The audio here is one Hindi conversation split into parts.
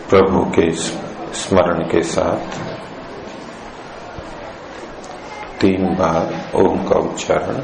प्रभु के स्मरण के साथ 3 बार ओम का उच्चारण।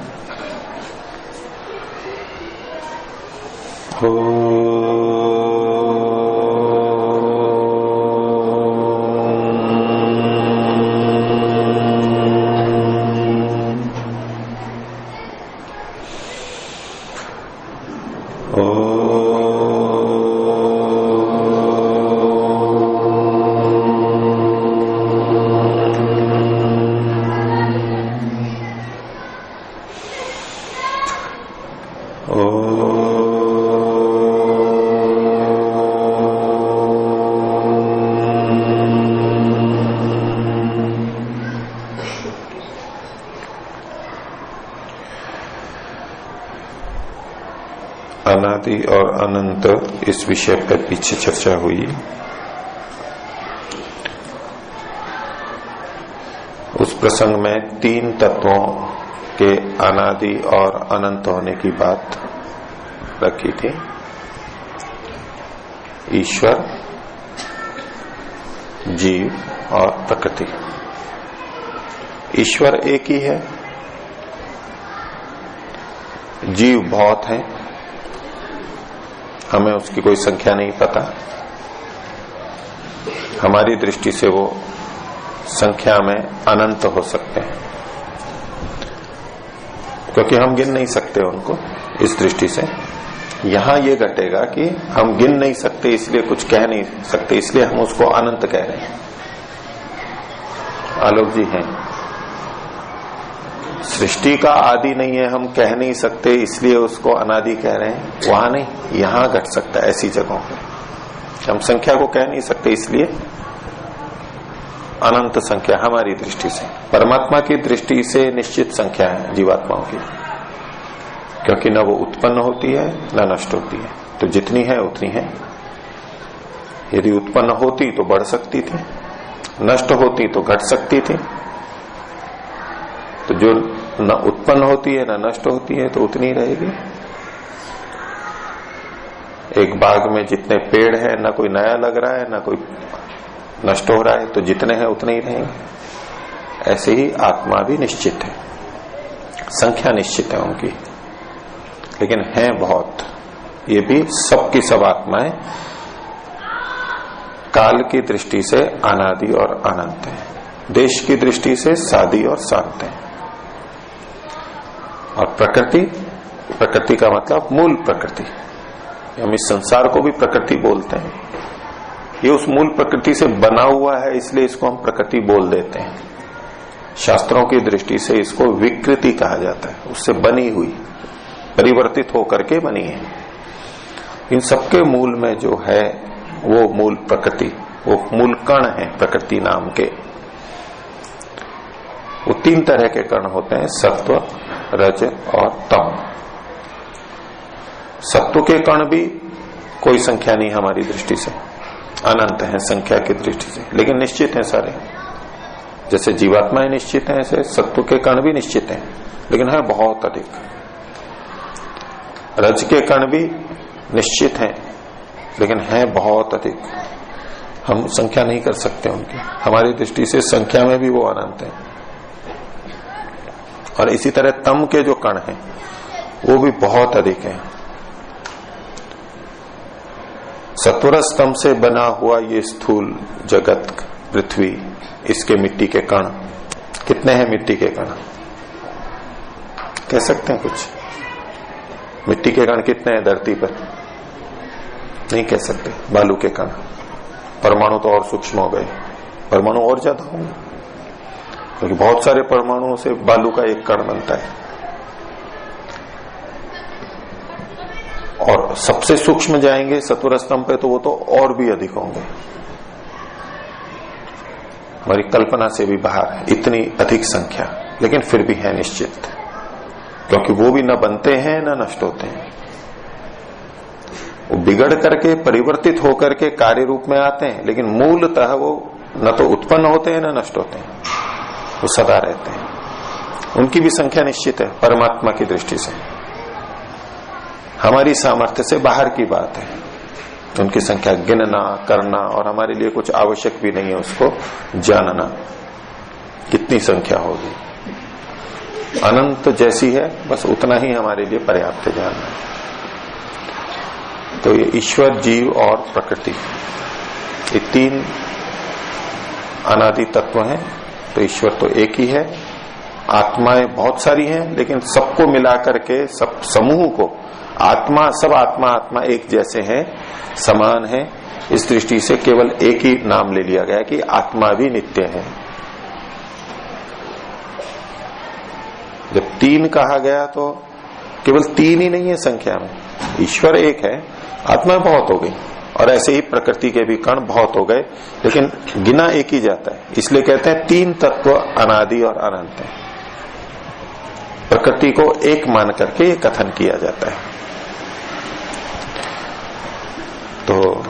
अनादि और अनंत इस विषय पर पीछे चर्चा हुई। उस प्रसंग में 3 तत्वों के अनादि और अनंत होने की बात रखी थी। ईश्वर, जीव और प्रकृति। ईश्वर एक ही है, जीव बहुत है, हमें उसकी कोई संख्या नहीं पता। हमारी दृष्टि से वो संख्या में अनंत हो सकते हैं, क्योंकि हम गिन नहीं सकते उनको। इस दृष्टि से यहां ये घटेगा कि हम गिन नहीं सकते, इसलिए कुछ कह नहीं सकते, इसलिए हम उसको अनंत कह रहे हैं। आलोक जी हैं, सृष्टि का आदि नहीं है, हम कह नहीं सकते, इसलिए उसको अनादि कह रहे हैं। वहां नहीं, यहां घट सकता है। ऐसी जगहों पर हम संख्या को कह नहीं सकते, इसलिए अनंत संख्या हमारी दृष्टि से। परमात्मा की दृष्टि से निश्चित संख्या है जीवात्माओं की, क्योंकि न वो उत्पन्न होती है न नष्ट होती है, तो जितनी है उतनी है। यदि उत्पन्न होती तो बढ़ सकती थी, नष्ट होती तो घट सकती थी। तो जो न उत्पन्न होती है न नष्ट होती है तो उतनी रहेगी। एक बाग में जितने पेड़ हैं, न कोई नया लग रहा है न कोई नष्ट हो रहा है, तो जितने हैं उतने ही रहेंगे। ऐसे ही आत्मा भी निश्चित है, संख्या निश्चित है उनकी, लेकिन है बहुत। ये भी सबकी सब आत्माएं काल की दृष्टि से अनादि और अनंत है, देश की दृष्टि से सादी और शांत है। और प्रकृति का मतलब मूल प्रकृति। हम इस संसार को भी प्रकृति बोलते हैं। ये उस मूल प्रकृति से बना हुआ है, इसलिए इसको हम प्रकृति बोल देते हैं। शास्त्रों की दृष्टि से इसको विकृति कहा जाता है, उससे बनी हुई, परिवर्तित होकर के बनी है। इन सबके मूल में जो है वो मूल प्रकृति, वो मूल कण है प्रकृति नाम के। वो 3 तरह के कण होते हैं, सत्व, रज और तम। सत्व के कण भी कोई संख्या नहीं हमारी दृष्टि से, अनंत है संख्या की दृष्टि से, लेकिन निश्चित है सारे। जैसे जीवात्माएं निश्चित हैं, ऐसे सत्व के कण भी निश्चित हैं, लेकिन है बहुत अधिक। रज के कण भी निश्चित हैं, लेकिन है बहुत अधिक। हम संख्या नहीं कर सकते उनकी, हमारी दृष्टि से संख्या में भी वो अनंत है। और इसी तरह तम के जो कण हैं वो भी बहुत अधिक हैं। सत्वरज तम से बना हुआ ये स्थूल जगत, पृथ्वी, इसके मिट्टी के कण कितने हैं? मिट्टी के कण कह सकते हैं कुछ? मिट्टी के कण कितने हैं धरती पर? नहीं कह सकते। बालू के कण, परमाणु तो और सूक्ष्म हो गए, परमाणु और ज्यादा होंगे, क्योंकि बहुत सारे परमाणुओं से बालू का एक कण बनता है। और सबसे सूक्ष्म जाएंगे सत्वर स्तंभ पे तो वो तो और भी अधिक होंगे, हमारी कल्पना से भी बाहर है इतनी अधिक संख्या। लेकिन फिर भी है निश्चित, क्योंकि वो भी न बनते हैं न नष्ट होते हैं। वो बिगड़ करके परिवर्तित होकर के कार्य रूप में आते हैं, लेकिन मूलतः वो न तो उत्पन्न होते हैं न नष्ट होते हैं, वो सदा रहते हैं। उनकी भी संख्या निश्चित है परमात्मा की दृष्टि से, हमारी सामर्थ्य से बाहर की बात है। उनकी संख्या गिनना करना और हमारे लिए कुछ आवश्यक भी नहीं है उसको जानना कितनी संख्या होगी। अनंत जैसी है बस उतना ही हमारे लिए पर्याप्त है जानना। तो ये ईश्वर, जीव और प्रकृति, ये तीन अनादि तत्व हैं। तो ईश्वर तो एक ही है, आत्माएं बहुत सारी हैं, लेकिन सबको मिलाकर के सब समूह को आत्मा, सब आत्मा आत्मा एक जैसे हैं, समान है। इस दृष्टि से केवल एक ही नाम ले लिया गया कि आत्मा भी नित्य है। जब तीन कहा गया तो केवल तीन ही नहीं है संख्या में, ईश्वर एक है, आत्मा बहुत हो गई, और ऐसे ही प्रकृति के भी कण बहुत हो गए, लेकिन गिना एक ही जाता है। इसलिए कहते हैं तीन तत्व अनादि और अनंत है। प्रकृति को एक मान करके ये कथन किया जाता है। तो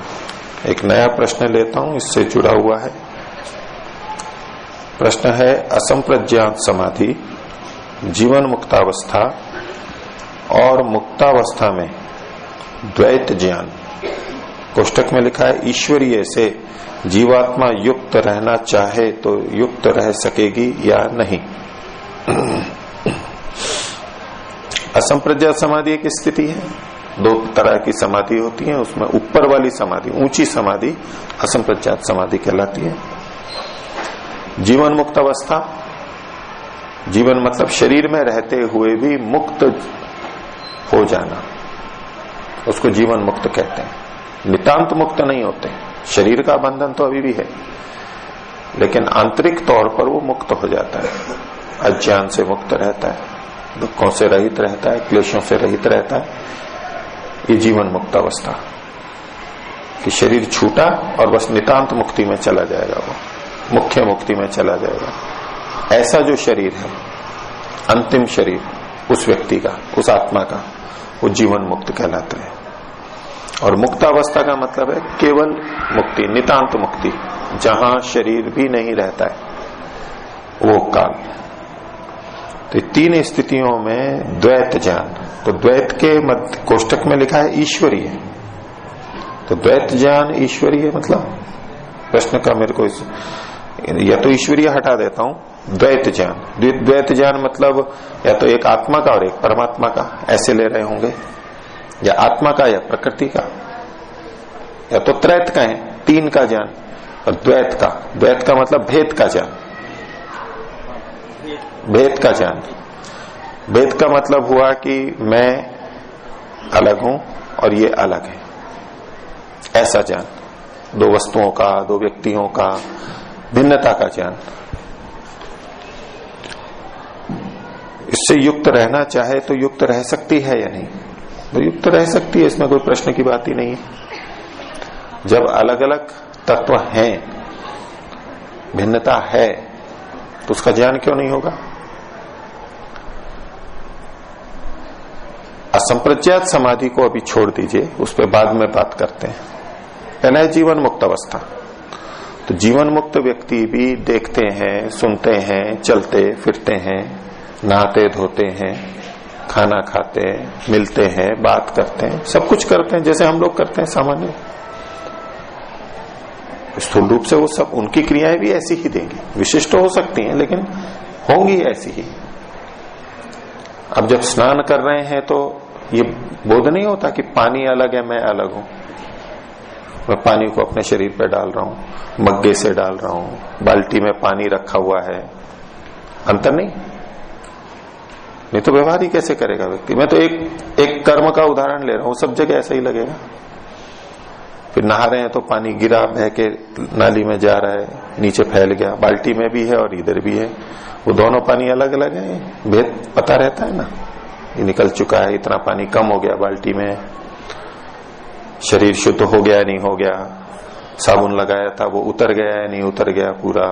एक नया प्रश्न लेता हूं, इससे जुड़ा हुआ है। प्रश्न है, असंप्रज्ञात समाधि, जीवन मुक्तावस्था और मुक्तावस्था में द्वैत ज्ञान, कोष्टक में लिखा है ईश्वरीय से जीवात्मा युक्त रहना चाहे तो युक्त रह सकेगी या नहीं। असंप्रज्ञात समाधि एक स्थिति है, दो तरह की समाधि होती है, उसमें ऊपर वाली समाधि, ऊंची समाधि असंप्रज्ञात समाधि कहलाती है। जीवन मुक्त अवस्था, जीवन मतलब शरीर में रहते हुए भी मुक्त हो जाना, उसको जीवन मुक्त कहते हैं। नितांत मुक्त नहीं होते, शरीर का बंधन तो अभी भी है, लेकिन आंतरिक तौर पर वो मुक्त हो जाता है, अज्ञान से मुक्त रहता है, दुखों से रहित रहता है, क्लेशों से रहित रहता है। ये जीवन मुक्त अवस्था कि शरीर छूटा और बस नितांत मुक्ति में चला जाएगा, वो मुख्य मुक्ति में चला जाएगा। ऐसा जो शरीर है, अंतिम शरीर उस व्यक्ति का, उस आत्मा का, वो जीवन मुक्त कहलाते हैं। और मुक्तावस्था का मतलब है केवल मुक्ति, नितांत मुक्ति, जहां शरीर भी नहीं रहता है वो काल। तो तीन स्थितियों में द्वैत ज्ञान, तो द्वैत के मध्य कोष्टक में लिखा है ईश्वरीय, तो द्वैत ज्ञान ईश्वरीय मतलब प्रश्न का मेरे को या तो ईश्वरीय हटा देता हूं, द्वैत ज्ञान, द्वैत ज्ञान मतलब या तो एक आत्मा का और एक परमात्मा का, ऐसे ले रहे होंगे, या आत्मा का या प्रकृति का, या तो त्रैत का है, तीन का ज्ञान, और द्वैत का, द्वैत का मतलब भेद का ज्ञान, भेद का ज्ञान। भेद का मतलब हुआ कि मैं अलग हूं और ये अलग है, ऐसा ज्ञान, दो वस्तुओं का, दो व्यक्तियों का, भिन्नता का ज्ञान। इससे युक्त रहना चाहे तो युक्त रह सकती है या नहीं? तो युक्त रह सकती है, इसमें कोई प्रश्न की बात ही नहीं है। जब अलग अलग तत्व हैं, भिन्नता है, तो उसका ज्ञान क्यों नहीं होगा? असंप्रज्ञात समाधि को अभी छोड़ दीजिए, उस पर बाद में बात करते हैं। पहला है जीवन मुक्त अवस्था। तो जीवन मुक्त व्यक्ति भी देखते हैं, सुनते हैं, चलते फिरते हैं, नहाते धोते हैं, खाना खाते हैं, मिलते हैं, बात करते हैं, सब कुछ करते हैं जैसे हम लोग करते हैं सामान्य। स्थूल रूप से वो सब, उनकी क्रियाएं भी ऐसी ही देंगी, विशिष्ट हो सकती हैं लेकिन होंगी ऐसी ही। अब जब स्नान कर रहे हैं तो ये बोध नहीं होता कि पानी अलग है, मैं अलग हूं। मैं पानी को अपने शरीर पे डाल रहा हूं, मग्गे से डाल रहा हूं, बाल्टी में पानी रखा हुआ है, अंतर नहीं तो व्यवहार ही कैसे करेगा व्यक्ति। मैं तो एक कर्म का उदाहरण ले रहा हूं, सब जगह ऐसा ही लगेगा। फिर नहा रहे हैं तो पानी गिरा, बह के नाली में जा रहा है, नीचे फैल गया, बाल्टी में भी है और इधर भी है, वो दोनों पानी अलग अलग है, भेद पता रहता है ना। ये निकल चुका है, इतना पानी कम हो गया बाल्टी में, शरीर शुद्ध हो गया नहीं हो गया, साबुन लगाया था वो उतर गया है नहीं उतर गया पूरा,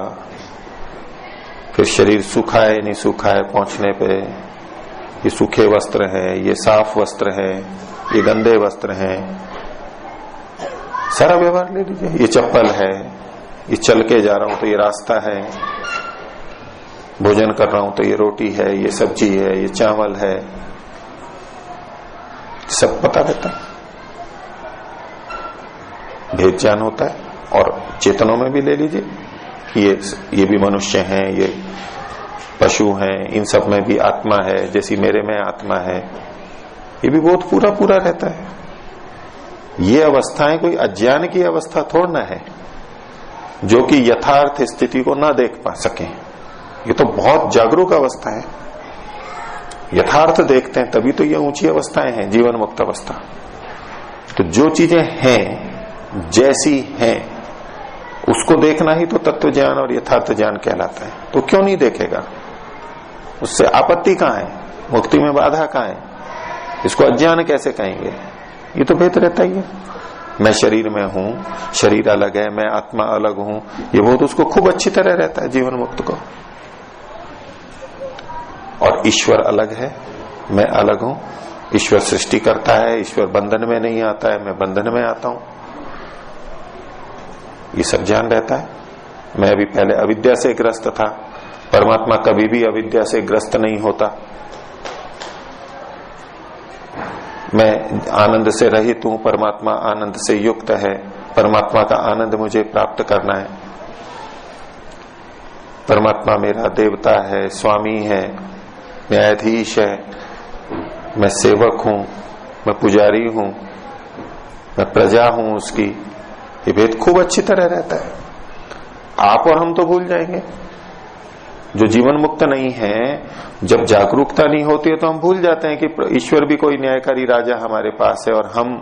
फिर शरीर सूखा है नहीं सूखा है पहुंचने पे, ये सूखे वस्त्र हैं, ये साफ वस्त्र हैं, ये गंदे वस्त्र हैं, सारा व्यवहार ले लीजिए। ये चप्पल है, ये चल के जा रहा हूं तो ये रास्ता है, भोजन कर रहा हूं तो ये रोटी है, ये सब्जी है, ये चावल है, सब पता रहता है। भेद ज्ञान होता है। और चेतनों में भी ले लीजिए कि ये भी मनुष्य हैं, ये पशु हैं, इन सब में भी आत्मा है, जैसी मेरे में आत्मा है, ये भी बहुत पूरा पूरा रहता है। ये अवस्थाएं कोई अज्ञान की अवस्था थोड़ा ना है जो कि यथार्थ स्थिति को ना देख पा सके। ये तो बहुत जागरूक अवस्था है, यथार्थ देखते हैं तभी तो ये ऊंची अवस्थाएं हैं, जीवन मुक्त अवस्था। तो जो चीजें हैं जैसी हैं उसको देखना ही तो तत्व ज्ञान और यथार्थ ज्ञान कहलाता है। तो क्यों नहीं देखेगा? उससे आपत्ति कहां है? मुक्ति में बाधा कहां है? इसको अज्ञान कैसे कहेंगे? ये तो भेद रहता ही है। मैं शरीर में हूं, शरीर अलग है, मैं आत्मा अलग हूं, ये बहुत उसको खूब अच्छी तरह रहता है जीवन मुक्त को। और ईश्वर अलग है, मैं अलग हूं। ईश्वर सृष्टि करता है, ईश्वर बंधन में नहीं आता है, मैं बंधन में आता हूं। ये सब ज्ञान रहता है। मैं अभी पहले अविद्या से ग्रस्त था, परमात्मा कभी भी अविद्या से ग्रस्त नहीं होता। मैं आनंद से रहित हूं, परमात्मा आनंद से युक्त है, परमात्मा का आनंद मुझे प्राप्त करना है। परमात्मा मेरा देवता है, स्वामी है, न्यायाधीश है, मैं सेवक हूं, मैं पुजारी हूं, मैं प्रजा हूं उसकी। ये भेद खूब अच्छी तरह रहता है। आप और हम तो भूल जाएंगे। जो जीवन मुक्त नहीं है, जब जागरूकता नहीं होती है तो हम भूल जाते हैं कि ईश्वर भी कोई न्यायकारी राजा हमारे पास है और हम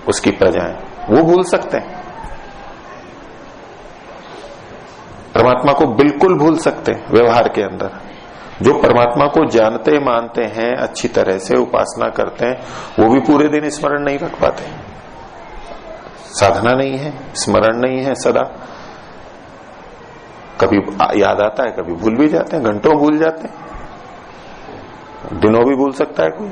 उसकी प्रजा हैं। वो भूल सकते हैं, परमात्मा को बिल्कुल भूल सकते हैं व्यवहार के अंदर। जो परमात्मा को जानते मानते हैं, अच्छी तरह से उपासना करते हैं, वो भी पूरे दिन स्मरण नहीं रख पाते। साधना नहीं है, स्मरण नहीं है सदा। कभी याद आता है, कभी भूल भी जाते हैं, घंटों भूल जाते हैं, दिनों भी भूल सकता है कोई।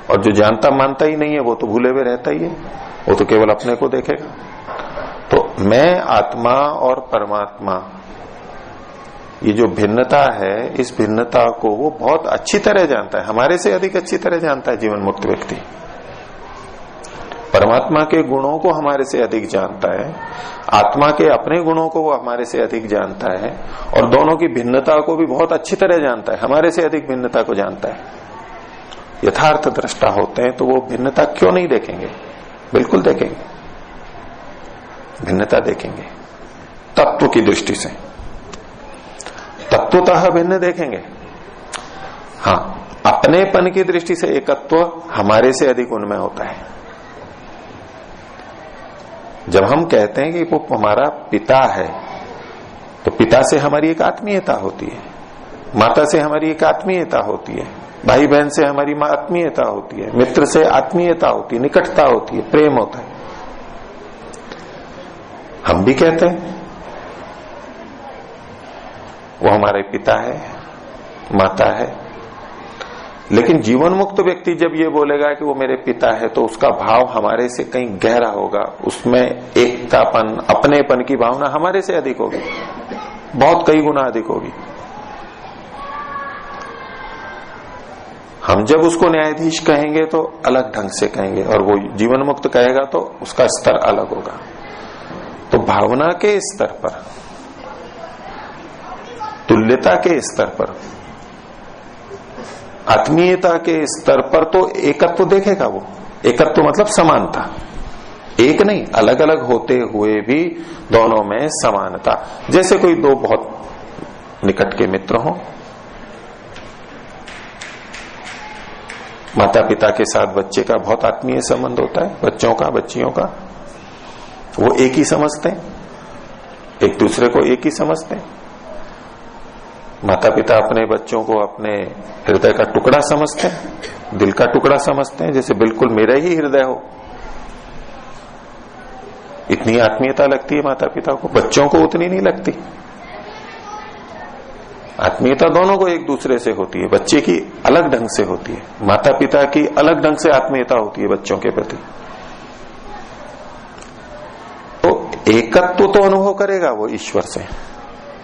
और जो जानता मानता ही नहीं है वो तो भूले हुए रहता ही है, वो तो केवल अपने को देखेगा। तो मैं आत्मा और परमात्मा, ये जो भिन्नता है, इस भिन्नता को वो बहुत अच्छी तरह जानता है, हमारे से अधिक अच्छी तरह जानता है जीवन मुक्त व्यक्ति। परमात्मा के गुणों को हमारे से अधिक जानता है, आत्मा के अपने गुणों को वो हमारे से अधिक जानता है, और दोनों की भिन्नता को भी बहुत अच्छी तरह जानता है, हमारे से अधिक भिन्नता को जानता है। यथार्थ दृष्टा होते हैं तो वो भिन्नता क्यों नहीं देखेंगे? बिल्कुल देखेंगे, भिन्नता देखेंगे तत्व की दृष्टि से, तत्वतः भिन्न देखेंगे। हाँ, अपनेपन की दृष्टि से एकत्व हमारे से अधिक उनमें होता है। जब हम कहते हैं कि वो हमारा पिता है, तो पिता से हमारी एक आत्मीयता होती है, माता से हमारी एक आत्मीयता होती है, भाई बहन से हमारी आत्मीयता होती है, मित्र से आत्मीयता होती है, निकटता होती है, प्रेम होता है। हम भी कहते हैं वो हमारे पिता है, माता है। लेकिन जीवन मुक्त व्यक्ति जब ये बोलेगा कि वो मेरे पिता है, तो उसका भाव हमारे से कहीं गहरा होगा, उसमें एकतापन, अपनेपन की भावना हमारे से अधिक होगी, बहुत कई गुना अधिक होगी। हम जब उसको न्यायाधीश कहेंगे तो अलग ढंग से कहेंगे, और वो जीवन मुक्त कहेगा तो उसका स्तर अलग होगा। तो भावना के स्तर पर, तुल्यता के स्तर पर, आत्मीयता के स्तर पर तो एकत्व तो देखेगा वो। एकत्व मतलब समानता, एक नहीं, अलग अलग होते हुए भी दोनों में समानता। जैसे कोई दो बहुत निकट के मित्र हों, माता पिता के साथ बच्चे का बहुत आत्मीय संबंध होता है, बच्चों का, बच्चियों का, वो एक ही समझते हैं, एक दूसरे को एक ही समझते हैं। माता पिता अपने बच्चों को अपने हृदय का टुकड़ा समझते हैं, दिल का टुकड़ा समझते हैं, जैसे बिल्कुल मेरा ही हृदय हो। इतनी आत्मीयता लगती है माता पिता को, बच्चों को उतनी नहीं लगती। आत्मीयता दोनों को एक दूसरे से होती है, बच्चे की अलग ढंग से होती है, माता पिता की अलग ढंग से आत्मीयता होती है बच्चों के प्रति। तो एकत्व तो अनुभव करेगा वो ईश्वर से,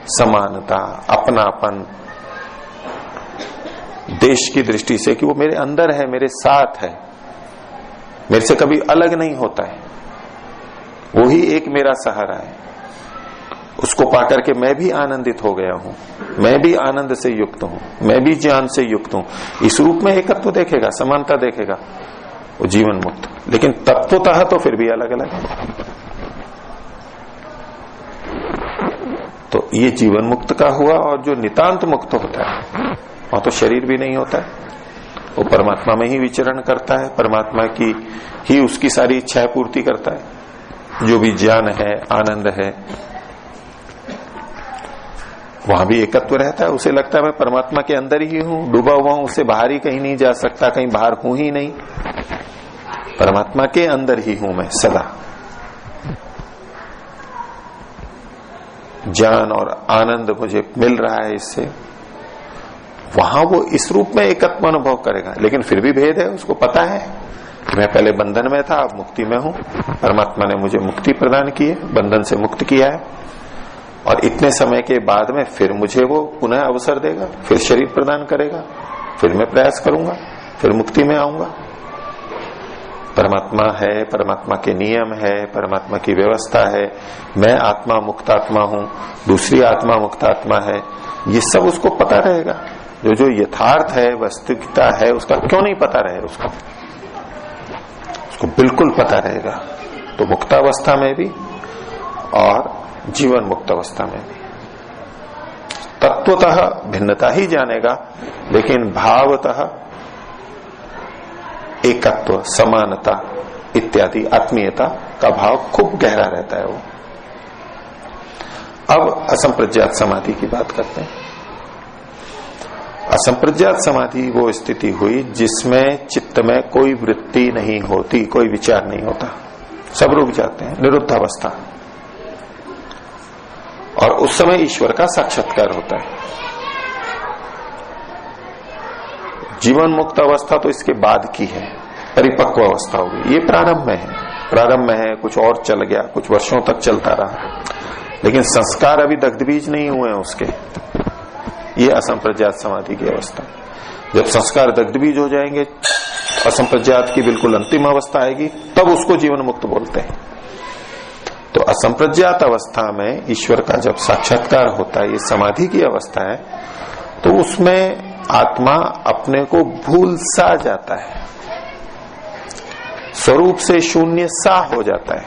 समानता, अपनापन, देश की दृष्टि से कि वो मेरे अंदर है, मेरे साथ है, मेरे से कभी अलग नहीं होता है, वो ही एक मेरा सहारा है। उसको पाकर के मैं भी आनंदित हो गया हूं, मैं भी आनंद से युक्त हूं, मैं भी ज्ञान से युक्त हूं। इस रूप में एकत्व देखेगा, समानता देखेगा, वो जीवन मुक्त। लेकिन तत्वतः तो फिर भी अलग अलग है। तो ये जीवन मुक्त का हुआ। और जो नितांत मुक्त होता है वहां तो शरीर भी नहीं होता है, वो परमात्मा में ही विचरण करता है, परमात्मा की ही उसकी सारी इच्छाएं पूर्ति करता है। जो भी ज्ञान है, आनंद है, वहां भी एकत्व रहता है। उसे लगता है मैं परमात्मा के अंदर ही हूं, डूबा हुआ हूं, उससे बाहर ही कहीं नहीं जा सकता, कहीं बाहर हूं ही नहीं, परमात्मा के अंदर ही हूं मैं सदा। ज्ञान और आनंद मुझे मिल रहा है इससे, वहां वो इस रूप में एकत्व अनुभव करेगा। लेकिन फिर भी भेद है, उसको पता है मैं पहले बंधन में था, अब मुक्ति में हूं, परमात्मा ने मुझे मुक्ति प्रदान की है, बंधन से मुक्त किया है, और इतने समय के बाद में फिर मुझे वो पुनः अवसर देगा, फिर शरीर प्रदान करेगा, फिर मैं प्रयास करूंगा, फिर मुक्ति में आऊंगा। परमात्मा है, परमात्मा के नियम है, परमात्मा की व्यवस्था है, मैं आत्मा मुक्त आत्मा हूं, दूसरी आत्मा मुक्त आत्मा है, ये सब उसको पता रहेगा। जो यथार्थ है, वास्तविकता है, उसका क्यों नहीं पता रहे, उसको बिल्कुल पता रहेगा। तो मुक्तावस्था में भी और जीवन मुक्त अवस्था में भी तत्वतः भिन्नता ही जानेगा, लेकिन भावतः एकत्व, समानता इत्यादि आत्मीयता का भाव खूब गहरा रहता है वो। अब असंप्रज्ञात समाधि की बात करते हैं। असंप्रज्ञात समाधि वो स्थिति हुई जिसमें चित्त में कोई वृत्ति नहीं होती, कोई विचार नहीं होता, सब रुक जाते हैं, निरुद्ध अवस्था। और उस समय ईश्वर का साक्षात्कार होता है। जीवन मुक्त अवस्था तो इसके बाद की है, परिपक्व अवस्था होगी। ये प्रारंभ में है, प्रारंभ में है, कुछ और चल गया, कुछ वर्षों तक चलता रहा, लेकिन संस्कार अभी दग्धबीज नहीं हुए हैं उसके। ये असंप्रज्ञात समाधि की अवस्था। जब संस्कार दग्धबीज हो जाएंगे, असंप्रज्ञात की बिल्कुल अंतिम अवस्था आएगी, तब उसको जीवन मुक्त बोलते हैं। तो असंप्रज्ञात अवस्था में ईश्वर का जब साक्षात्कार होता है, ये समाधि की अवस्था है, तो उसमें आत्मा अपने को भूल सा जाता है, स्वरूप से शून्य सा हो जाता है,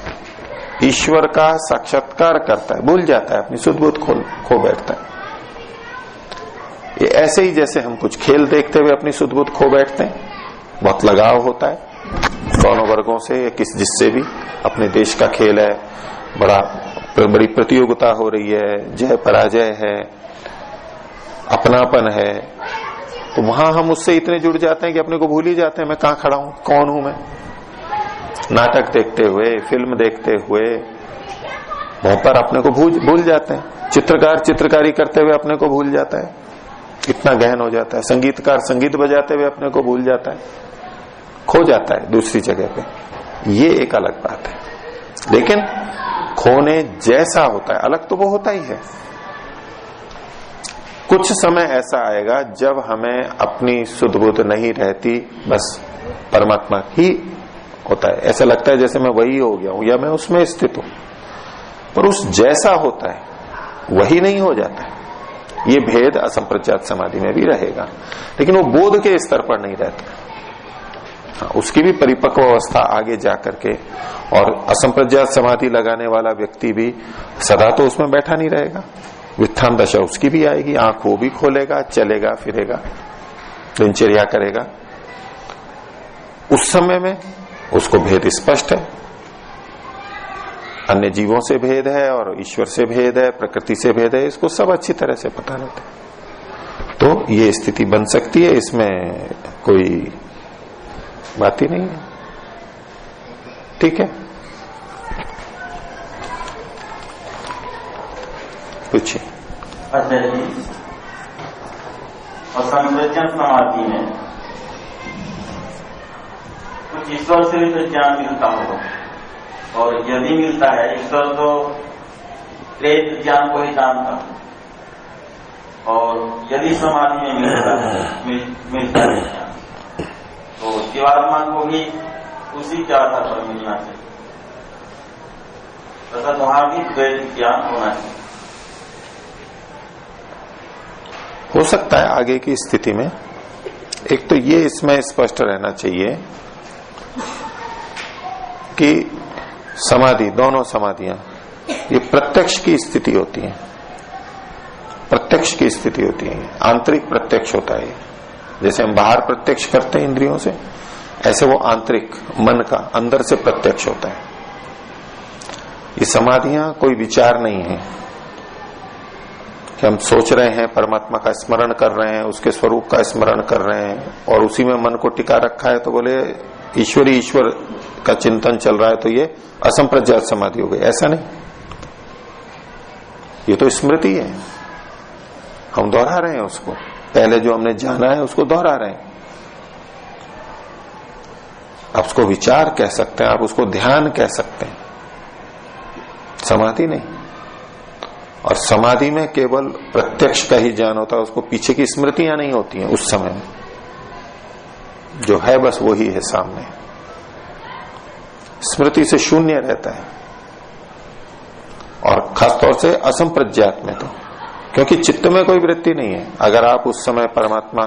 ईश्वर का साक्षात्कार करता है, भूल जाता है, अपनी सुध बुध खो बैठता है। ये ऐसे ही जैसे हम कुछ खेल देखते हुए अपनी सुध बुध खो बैठते हैं, बहुत लगाव होता है दोनों वर्गों से, जिससे भी, अपने देश का खेल है, बड़ी प्रतियोगिता हो रही है, जय पराजय है, अपनापन है, तो वहां हम उससे इतने जुड़ जाते हैं कि अपने को भूल ही जाते हैं मैं कहां खड़ा हूं, कौन हूं मैं। नाटक देखते हुए, फिल्म देखते हुए बहुत बार अपने को भूल जाते हैं। चित्रकार चित्रकारी करते हुए अपने को भूल जाता है, इतना गहन हो जाता है। संगीतकार संगीत बजाते हुए अपने को भूल जाता है, खो जाता है दूसरी जगह पे। ये एक अलग बात है, लेकिन खोने जैसा होता है, अलग तो वो होता ही है। कुछ समय ऐसा आएगा जब हमें अपनी सुध बुध नहीं रहती, बस परमात्मा ही होता है, ऐसा लगता है जैसे मैं वही हो गया हूं या मैं उसमें स्थित हूं, पर उस जैसा होता है वही नहीं हो जाता है। ये भेद असंप्रज्ञात समाधि में भी रहेगा, लेकिन वो बोध के स्तर पर नहीं रहता। उसकी भी परिपक्व अवस्था आगे जाकर के, और असंप्रज्ञात समाधि लगाने वाला व्यक्ति भी सदा तो उसमें बैठा नहीं रहेगा, वित्थान दशा उसकी भी आएगी, आंख वो भी खोलेगा, चलेगा फिरेगा, दिनचर्या करेगा। उस समय में उसको भेद स्पष्ट है, अन्य जीवों से भेद है और ईश्वर से भेद है, प्रकृति से भेद है, इसको सब अच्छी तरह से पता रहता है। तो ये स्थिति बन सकती है, इसमें कोई बात ही नहीं है। ठीक है, पूछिए। अच्छा जी, और संप्रज्ञात समाधि में कुछ ईश्वर से भी तो ज्ञान मिलता होगा, और यदि मिलता है, ईश्वर तो प्रेत ज्ञान को ही जानता, और यदि समाधि में मिलता है ज्ञान, तो जीवात्मा को भी उसी के आधार पर मिलना चाहिए, अर्थात वहां भी द्वैत ज्ञान होना चाहिए। हो सकता है आगे की स्थिति में एक तो ये इसमें स्पष्ट रहना चाहिए कि समाधि, दोनों समाधियां ये प्रत्यक्ष की स्थिति होती है, प्रत्यक्ष की स्थिति होती है, आंतरिक प्रत्यक्ष होता है। जैसे हम बाहर प्रत्यक्ष करते हैं इंद्रियों से, ऐसे वो आंतरिक मन का अंदर से प्रत्यक्ष होता है। ये समाधियां कोई विचार नहीं है कि हम सोच रहे हैं, परमात्मा का स्मरण कर रहे हैं, उसके स्वरूप का स्मरण कर रहे हैं और उसी में मन को टिका रखा है, तो बोले ईश्वरी ईश्वर का चिंतन चल रहा है तो ये असंप्रज्ञात समाधि हो गई। ऐसा नहीं, ये तो स्मृति है, हम दोहरा रहे हैं उसको, पहले जो हमने जाना है उसको दोहरा रहे हैं। आप उसको विचार कह सकते हैं, आप उसको ध्यान कह सकते हैं, समाधि नहीं। और समाधि में केवल प्रत्यक्ष का ही ज्ञान होता है, उसको पीछे की स्मृतियां नहीं होती हैं। उस समय में जो है बस वही है सामने, स्मृति से शून्य रहता है। और खासतौर से असंप्रज्ञात में तो, क्योंकि चित्त में कोई वृत्ति नहीं है। अगर आप उस समय परमात्मा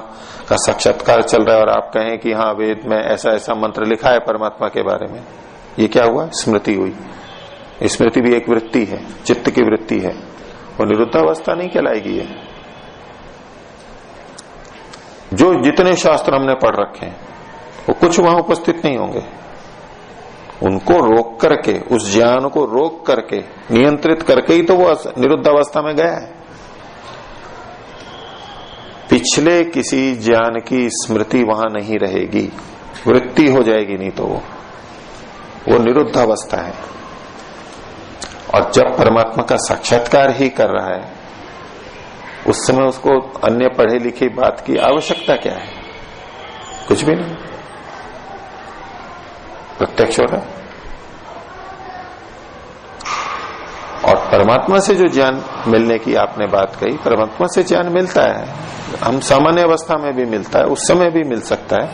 का साक्षात्कार चल रहा है और आप कहें कि हाँ वेद में ऐसा ऐसा मंत्र लिखा है परमात्मा के बारे में, ये क्या हुआ? स्मृति हुई। स्मृति भी एक वृत्ति है, चित्त की वृत्ति है, वो निरुद्धावस्था नहीं कहलाएगी। है जो जितने शास्त्र हमने पढ़ रखे हैं वो कुछ वहां उपस्थित नहीं होंगे। उनको रोक करके, उस ज्ञान को रोक करके, नियंत्रित करके ही तो वो निरुद्धावस्था में गया है। पिछले किसी ज्ञान की स्मृति वहां नहीं रहेगी, वृत्ति हो जाएगी, नहीं तो वो निरुद्धावस्था है। और जब परमात्मा का साक्षात्कार ही कर रहा है उस समय उसको अन्य पढ़े लिखे बात की आवश्यकता क्या है? कुछ भी नहीं, प्रत्यक्ष हो रहा है। और परमात्मा से जो ज्ञान मिलने की आपने बात कही, परमात्मा से ज्ञान मिलता है, हम सामान्य अवस्था में भी मिलता है, उस समय भी मिल सकता है।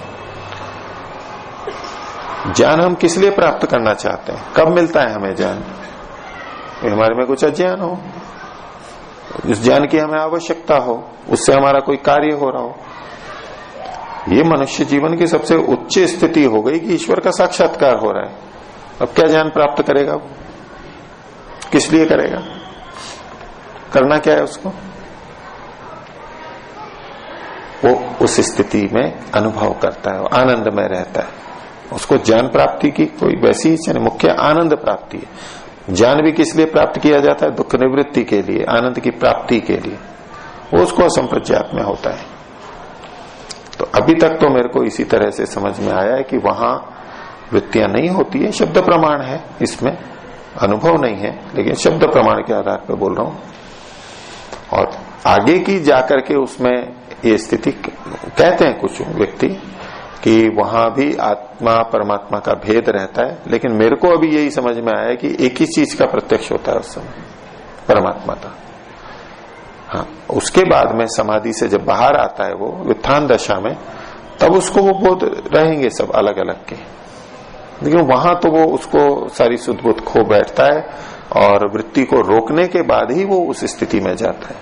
ज्ञान हम किस लिए प्राप्त करना चाहते हैं? कब मिलता है हमें ज्ञान? हमारे में कुछ अज्ञान हो, उस ज्ञान की हमें आवश्यकता हो, उससे हमारा कोई कार्य हो रहा हो। ये मनुष्य जीवन की सबसे उच्च स्थिति हो गई कि ईश्वर का साक्षात्कार हो रहा है। अब क्या ज्ञान प्राप्त करेगा? किस लिए करेगा? करना क्या है उसको? वो उस स्थिति में अनुभव करता है, वो आनंद में रहता है। उसको ज्ञान प्राप्ति की कोई वैसी इच्छा नहीं, मुख्य आनंद प्राप्ति है। ज्ञान भी किस लिए प्राप्त किया जाता है? दुख निवृत्ति के लिए, आनंद की प्राप्ति के लिए। वो उसको असंप्रज्ञात में होता है। तो अभी तक तो मेरे को इसी तरह से समझ में आया है कि वहां वृत्तियां नहीं होती है, शब्द प्रमाण है, इसमें अनुभव नहीं है, लेकिन शब्द प्रमाण के आधार पर बोल रहा हूं। और आगे की जाकर के उसमें ये स्थिति कहते हैं कुछ व्यक्ति कि वहां भी आत्मा परमात्मा का भेद रहता है, लेकिन मेरे को अभी यही समझ में आया कि एक ही चीज का प्रत्यक्ष होता है उस समय, परमात्मा का। हाँ, उसके बाद में समाधि से जब बाहर आता है वो उत्थान दशा में, तब उसको वो बोध रहेंगे सब अलग अलग के, लेकिन वहां तो वो उसको सारी सुध बुध खो बैठता है और वृत्ति को रोकने के बाद ही वो उस स्थिति में जाता है।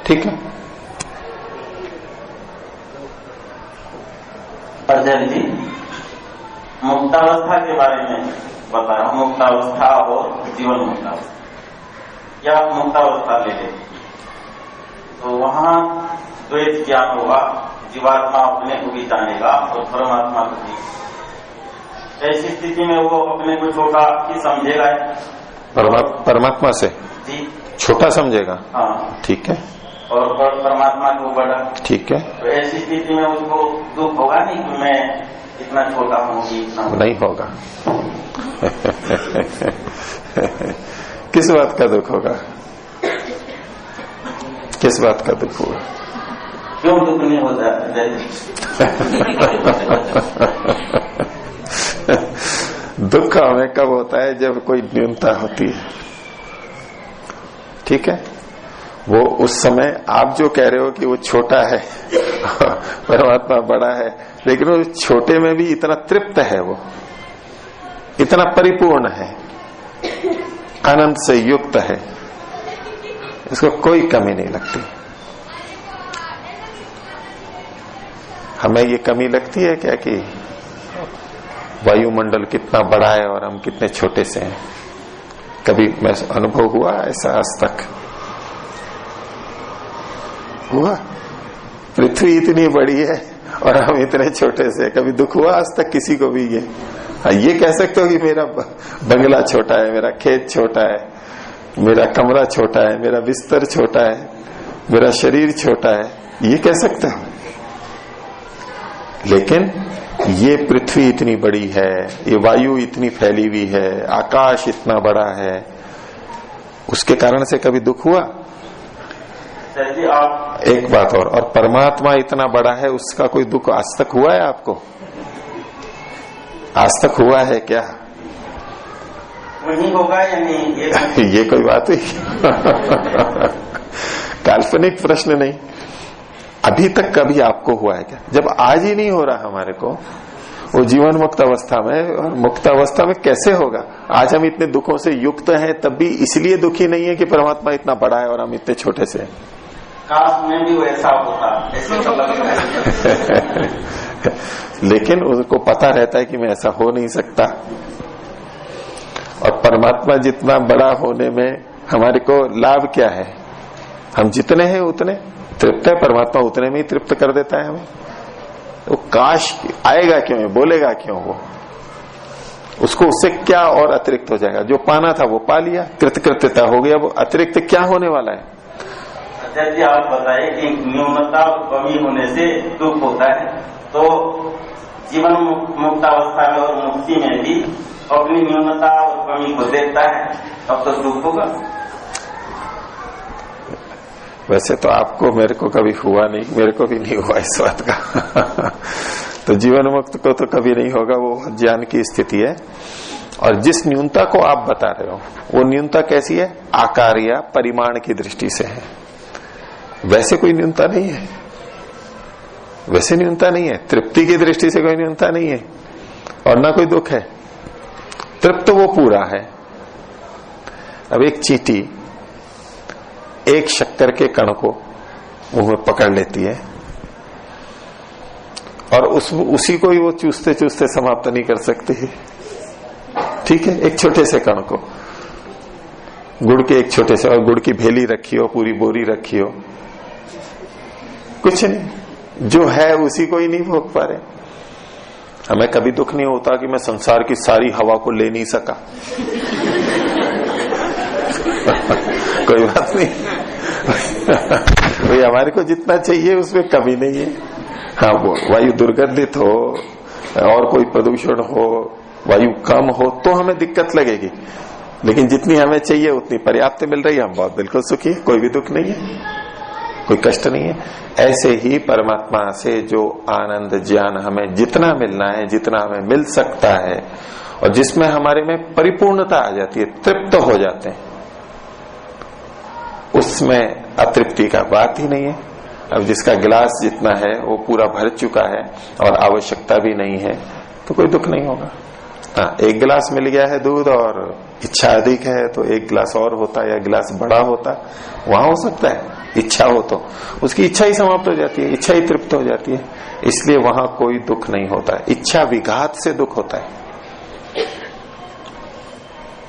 ठीक है। आचार्य जी, मुक्तावस्था के बारे में बता रहा हूँ, मुक्तावस्था और जीवन मुक्तावस्था, या मुक्तावस्था ले ले तो वहां द्वैत ज्ञान होगा, जीवात्मा अपने को भी जानेगा और परमात्मा को भी। ऐसी स्थिति में वो अपने को छोटा ही समझेगा, परमात्मा से जी छोटा समझेगा। हाँ ठीक है। और परमात्मा को बड़ा। ठीक है। तो ऐसी स्थिति में उसको दुख होगा नहीं कि मैं इतना छोटा हूँ, इतना नहीं होगा। किस बात का दुख होगा? किस बात का दुख होगा? क्यों दुख नहीं होता? दुख हमें कब होता है? जब कोई न्यूनता होती है। ठीक है। वो उस समय आप जो कह रहे हो कि वो छोटा है परमात्मा बड़ा है, लेकिन वो छोटे में भी इतना तृप्त है, वो इतना परिपूर्ण है, आनंद से युक्त है, इसको कोई कमी नहीं लगती। हमें ये कमी लगती है क्या कि वायुमंडल कितना बड़ा है और हम कितने छोटे से हैं? कभी मैं अनुभव हुआ ऐसा आज तक हुआ? पृथ्वी इतनी बड़ी है और हम इतने छोटे से, कभी दुख हुआ आज तक किसी को भी? ये कह सकते हो कि मेरा बंगला छोटा है, मेरा खेत छोटा है, मेरा कमरा छोटा है, मेरा बिस्तर छोटा है, मेरा शरीर छोटा है, ये कह सकते हो। लेकिन ये पृथ्वी इतनी बड़ी है, ये वायु इतनी फैली हुई है, आकाश इतना बड़ा है, उसके कारण से कभी दुख हुआ? एक बात और परमात्मा इतना बड़ा है, उसका कोई दुख आज तक हुआ है आपको? आज तक हुआ है क्या? वही होगा या नहीं? ये कोई बात ही काल्पनिक प्रश्न नहीं। अभी तक कभी आपको हुआ है क्या? जब आज ही नहीं हो रहा हमारे को, वो जीवन मुक्त अवस्था में, और मुक्त अवस्था में कैसे होगा? आज हम इतने दुखों से युक्त हैं, तब भी इसलिए दुखी नहीं है कि परमात्मा इतना बड़ा है और हम इतने छोटे से हैं। काश में भी वैसा होता, ऐसे तो लग रहा है। लेकिन उसको पता रहता है कि मैं ऐसा हो नहीं सकता, और परमात्मा जितना बड़ा होने में हमारे को लाभ क्या है? हम जितने हैं उतने तृप्त है, परमात्मा उतने में ही तृप्त कर देता है हमें। तो काश आएगा क्यों, बोलेगा क्यों? वो उसको उससे क्या और अतिरिक्त हो जाएगा? जो पाना था वो पा लिया, कृतकृत्यता हो गया, वो अतिरिक्त क्या होने वाला है? जैसे आप बताए कि न्यूनता और कमी होने से दुख होता है, तो जीवन मुक्तावस्था में और मुक्ति में भी अपनी न्यूनता और कमी को देखता है, तब तो दुख होगा। वैसे तो आपको, मेरे को कभी हुआ नहीं, मेरे को भी नहीं हुआ इस बात का तो जीवन मुक्त को तो कभी नहीं होगा, वो ज्ञान की स्थिति है। और जिस न्यूनता को आप बता रहे हो, वो न्यूनता कैसी है? आकार या परिमाण की दृष्टि से है। वैसे कोई न्यूनता नहीं है, वैसे न्यूनता नहीं है। तृप्ति की दृष्टि से कोई न्यूनता नहीं है और ना कोई दुख है। तृप्त वो पूरा है। अब एक चींटी एक शक्कर के कण को मुंह में पकड़ लेती है और उसी को ही वो चूसते चूसते समाप्त नहीं कर सकती है। ठीक है, एक छोटे से कण को, गुड़ के एक छोटे से, और गुड़ की भेली रखी हो, पूरी बोरी रखी हो, कुछ नहीं, जो है उसी को ही नहीं भोग पा रहे। हमें कभी दुख नहीं होता कि मैं संसार की सारी हवा को ले नहीं सका कोई बात नहीं भाई, हमारे को जितना चाहिए उसमें कमी नहीं है। हाँ, वो वायु दुर्गंधित हो और कोई प्रदूषण हो, वायु कम हो तो हमें दिक्कत लगेगी, लेकिन जितनी हमें चाहिए उतनी पर्याप्त मिल रही है, हम बहुत बिल्कुल सुखी है, कोई भी दुख नहीं है, कोई कष्ट नहीं है। ऐसे ही परमात्मा से जो आनंद ज्ञान हमें जितना मिलना है, जितना हमें मिल सकता है, और जिसमें हमारे में परिपूर्णता आ जाती है, तृप्त हो जाते हैं, उसमें अतृप्ति का बात ही नहीं है। अब जिसका गिलास जितना है वो पूरा भर चुका है और आवश्यकता भी नहीं है, तो कोई दुख नहीं होगा। हाँ, एक गिलास मिल गया है दूध और इच्छा अधिक है तो एक गिलास और होता या गिलास बड़ा होता, वहां हो सकता है। इच्छा हो तो उसकी इच्छा ही समाप्त हो जाती है, इच्छा ही तृप्त हो जाती है, इसलिए वहां कोई दुख नहीं होता है। इच्छा विघात से दुख होता है,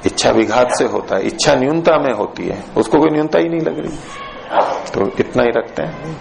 इच्छा विघात से होता है, इच्छा न्यूनता में होती है, उसको कोई न्यूनता ही नहीं लग रही, तो इतना ही रखते हैं।